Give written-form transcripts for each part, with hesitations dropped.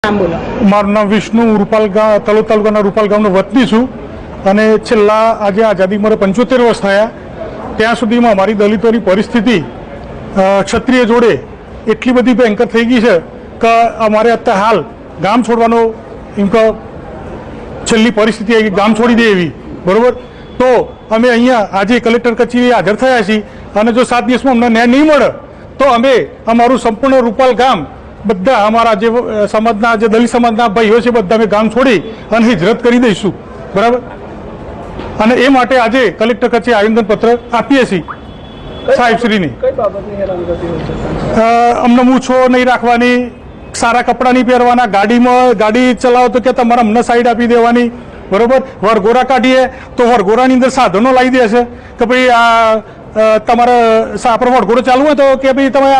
મારું નામ વિષ્ણુ રૂપાલ તલોદ તાલુકાના રૂપાલ ગામનો વતની છું અને છેલ્લા આજે આઝાદી મારે 75 વર્ષ થયા ત્યાં સુધીમાં અમારી દલિતોની પરિસ્થિતિ ક્ષત્રિય જોડે એટલી બધી ભયંકર થઈ ગઈ છે કે અમારે અત્યારે હાલ ગામ છોડવાનો એમ કે છેલ્લી પરિસ્થિતિ આવી ગામ છોડી દે એવી બરાબર. તો અમે અહીંયા આજે કલેક્ટર કચેરી હાજર થયા છીએ અને જો 7 દિવસમાં અમને ન્યાય નહીં મળે તો અમે અમારું સંપૂર્ણ રૂપાલ ગામ બધા અમારા જે સમાજના જે દલિત સમાજના ભાઈઓ છે બધા અમે ગામ છોડી અને હિજરત કરી દઈશું બરાબર. અને એ માટે આજે કલેક્ટર કચેરી આવેદનપત્ર આપીએ છીએ સાહેબશ્રીની. અમને મૂછો નહીં રાખવાની, સારા કપડાં નહીં પહેરવાના, ગાડી ચલાવો તો કે તમારે અમને સાઈડ આપી દેવાની બરોબર. વરઘોડા કાઢીએ તો વરઘોડાની અંદર સાધનો લાવી દે છે કે ભાઈ આ તમારે આપણે વરઘોડો ચાલુ હોય તો કે ભાઈ તમે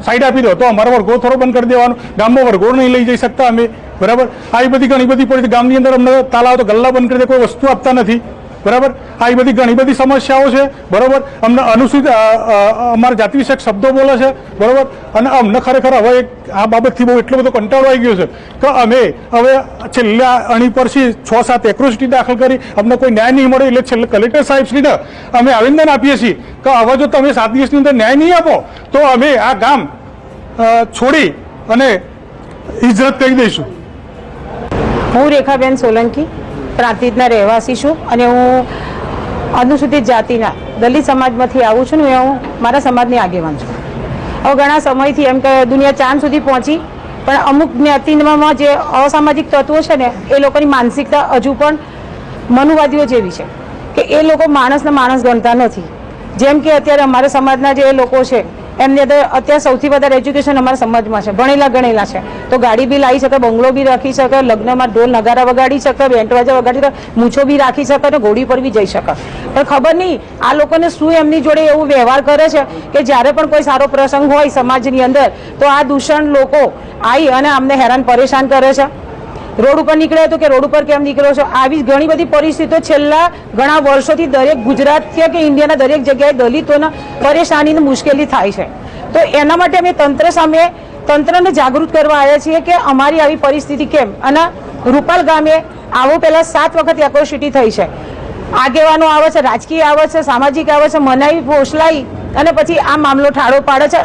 સાઈડ આપી દો, તો અમારો વરઘોડો થોડો બંધ કરી દેવાનો. ગામમાં વરઘોડો નહીં લઈ જઈ શકતા અમે બરાબર. આવી બધી ઘણી બધી પરિસ્થિતિ ગામની અંદર અમને તાલાવ તો ગલ્લા બંધ કરી દે, કોઈ વસ્તુ આપતા નથી બરાબર. આવી બધી ઘણી બધી સમસ્યાઓ છે બરાબર. અમને અનુસૂચિત અમારા જાતિ વિષયક શબ્દો બોલે છે બરાબર. અને અમને ખરેખર હવે આ બાબતથી બહુ એટલો બધો કંટાળો આવી ગયો છે કે અમે હવે છેલ્લા અણી પરથી 6-7 એક્રોસિટી દાખલ કરી, અમને કોઈ ન્યાય નહીં મળે એટલે છેલ્લે કલેક્ટર સાહેબશ્રીને અમે આવેદન આપીએ છીએ કે હવે જો તમે 7 દિવસની અંદર ન્યાય નહીં આપો તો અમે આ ગામ છોડી અને હિજરત કરી દઈશું. હું રેખાબેન સોલંકી પ્રાંતિજના રહેવાસી છું અને હું અનુસૂચિત જાતિના દલિત સમાજમાંથી આવું છું ને હું મારા સમાજની આગેવાન છું. હવે ઘણા સમયથી એમ કે દુનિયા ચાંદ સુધી પહોંચી પણ અમુક જ્ઞાતિમાં જે અસામાજિક તત્વો છે ને એ લોકોની માનસિકતા હજુ પણ મનુવાદીઓ જેવી છે કે એ લોકો માણસને માણસ ગણતા નથી. જેમ કે અત્યારે અમારા સમાજના જે લોકો છે એમની અંદર અત્યારે સૌથી વધારે એજ્યુકેશન અમારા સમાજમાં છે, ભણેલા ગણેલા છે, તો ગાડી બી લાવી શકે, બંગલો બી રાખી શકે, લગ્નમાં ઢોલ નગારા વગાડી શકે, બેન્ડ વાજા વગાડી શકે, મૂછો બી રાખી શકે અને ઘોડી પર બી જઈ શકે. પણ ખબર નહીં આ લોકોને શું એમની જોડે એવું વ્યવહાર કરે છે કે જ્યારે પણ કોઈ સારો પ્રસંગ હોય સમાજની અંદર તો આ દૂષણ લોકો આવી અને અમને હેરાન પરેશાન કરે છે. રોડ ઉપર નીકળે તો કે રોડ ઉપર કેમ નીકળ્યો છો, આવી ઘણી બધી પરિસ્થિતિઓ છેલ્લા ઘણા વર્ષોથી દરેક ગુજરાત છે કે ઇન્ડિયાના દરેક જગ્યાએ દલિતોના પરેશાનીની મુશ્કેલી થાય છે. તો એના માટે અમે તંત્રને જાગૃત કરવા આવ્યા છીએ કે અમારી આવી પરિસ્થિતિ કેમ. અને રૂપાલ ગામે આવો પહેલા 7 વખત એક્રોસિટી થઈ છે. આગેવાનો આવે છે, રાજકીય આવે છે, સામાજિક આવે છે, મનાઈ ફોસલાઈ અને પછી આ મામલો ઠાળો પાડે છે.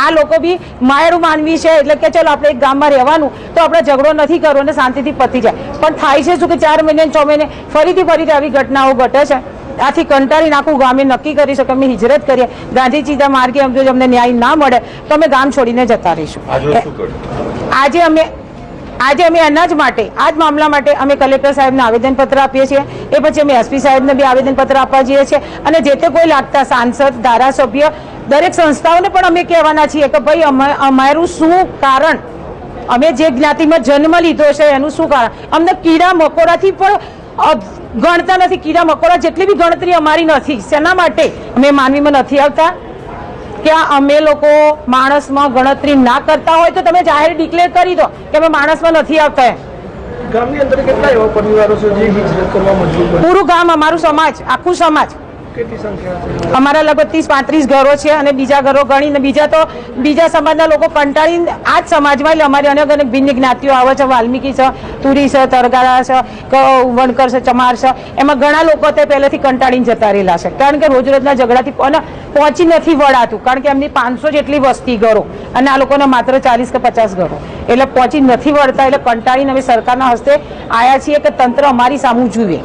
આ લોકો બી માયરું માનવી છે એટલે કે ચલો આપણે એક ગામમાં રહેવાનું તો આપણે ઝઘડો નથી કરવો અને શાંતિથી પતી જાય. પણ થાય છે શું કે 4 મહિને 6 મહિને ફરીથી આવી ઘટનાઓ ઘટે છે. આથી કંટાળી નાખું ગામે નક્કી કરી શકે અમે હિજરત કરીએ ગાંધીજીના માર્ગે. જો અમને ન્યાય ના મળે તો અમે ગામ છોડીને જતા રહીશું. આજે અમે એના જ માટે આ જ મામલા માટે અમે કલેક્ટર સાહેબને આવેદનપત્ર આપીએ છીએ. એ પછી અમે એસપી સાહેબને બી આવેદનપત્ર આપવા જઈએ છીએ અને જે તે કોઈ લાગતા સાંસદ, ધારાસભ્ય, દરેક સંસ્થાઓને પણ અમે કહેવાના છીએ કે ભાઈ અમારું શું કારણ, અમે જે જ્ઞાતિમાં જન્મ લીધો છે એનું શું કારણ. અમને કીડા મકોડાથી પણ ગણતા નથી, કીડા મકોડા જેટલી બી ગણતરી અમારી નથી. શેના માટે અમે માનવીમાં નથી આવતા કે અમે લોકો માણસમાં ગણતરી ના કરતા હોય તો તમે જાહેર ડિક્લેર કરી દો કે અમે માણસમાં નથી આવતા. ગામની અંદર કેટલા એવા પરિવારો છે જે હિજરત કરવા મજબૂર? પૂરું ગામ, અમારું સમાજ, આખું સમાજ. કેટલી સંખ્યા છે? અમારા લગભગ 30-35 ઘરો છે અને બીજા ઘરો ગણીને બીજા સમાજના લોકો કંટાળીને આ જ સમાજમાં એટલે અમારી અનેક ભિન્ન જ્ઞાતિઓ આવે છે. વાલ્મીકી છે, તુરી છે, તરગારા છે, વણકર છે, ચમાર છે. એમાં ઘણા લોકો તે પહેલેથી કંટાળીને જતા રહેલા છે કારણ કે રોજરોજના ઝઘડાથી અને પહોંચી નથી વળાતું કારણ કે એમની 500 જેટલી વસ્તી ઘરો અને આ લોકોને માત્ર 40 કે 50 ઘરો એટલે પહોંચી નથી વળતા. એટલે કંટાળીને અમે સરકારના હસ્તે આવ્યા છીએ કે તંત્ર અમારી સામું જુએ.